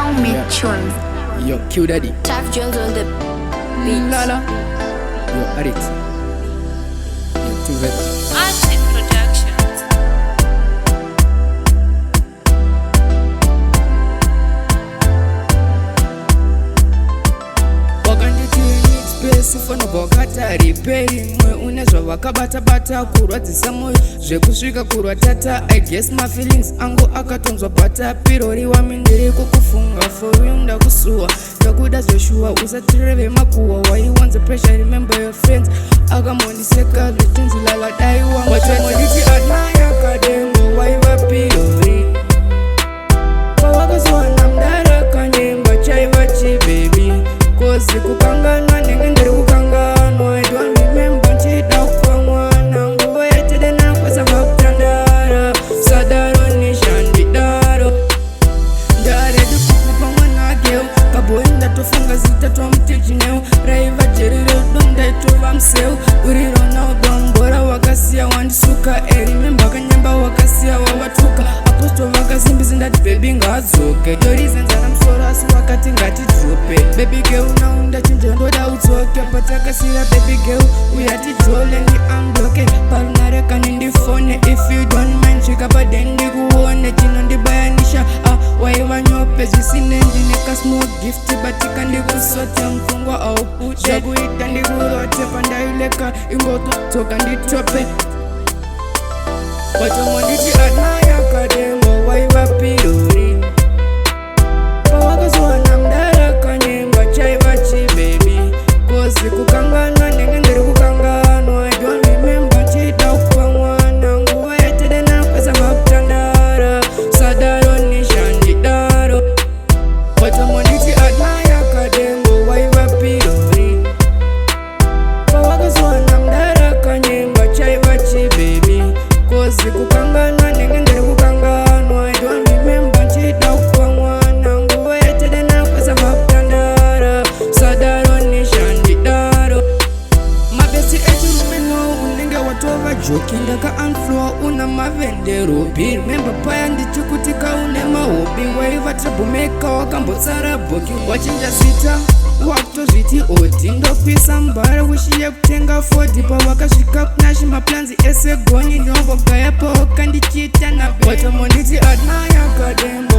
Sound me tunes. Yo, Q Daddy. Tough Jones on the beat. Lala. Yo, Artit. Yo, TvC. Artit Productions. Sifona bokata repay mwe une zvavakabata kurwadzisa moyo zvekusvika kurwatata. I guess my feelings angu akatonzwa bata pirori wami ndiri kukufunga for you ndakusuwa ndakuda zveshuwa usatireve makuwa why you want the pressure remember your friends akamondiseka zvitinzi lala dai wangu watomonditi admire Kadembo waiva pirori pawakazowana mdara kanyemba chaiva chibebi kozi kukanganwa ndenge ndiri kukanganwa. I don't remember nchida kwa mwana nguva yetede nakwasanga kutandara sadaro nisha ndidaro ndaredi kukupa mwana akeo kaboi ndatofunga zita twamutechineo raiva jeriredo ndaitova mseu uriro naudambora wakasiya wandisuka erimemba kanyamba wakasiya wavatuka aposto vakasimbisi ndati bebi ngaadzoke dorizenzana musoro asi wakati ngatidzope bebi geu naunda chinje ndoda udzoke patakasira bebi geu uyati jole ndiamdoke parunarekani ndifone if you don't mind svika padeni ndikuone chinondibayanisha waiva nyope zvisine ndineka small gift batika ndikusote mfungwa aupuche zvakuita ndikurote pandaileka ingotodzoka nditope watomonditi admire Kadembo waiva pirori pawakazowana mdara kanyemba chaiva chibebi kozi kukanganwa ndenge ndiri kukanganwa. I don't remember nchida kupa mwana nguva yetede nakwasanga kutandara sadaro nisha ndidaro watomonditi admire Kadembo waiva pirori pawakazowana mdara kanyemba chaiva chibebi kozi kukanganwa ndenge ndiri kukanganwa. I don't remember nchida kupa mwana nguva yetede nakwasanga kutandara sadaro nisha ndidaro mabesi echirumeno unenge watova joki ndaka anfloa una mavenderobi remember paya ndichikutika une mahobi waiva troublemaker wakambotsara boki wachinja zita wakutozviti odi ndokwisa mbara wishiye kutenga fodi pawakasvika kunashi maplanzi ese gonyi ndovogaya pawakandichita nabe watomonditi admire Kadembo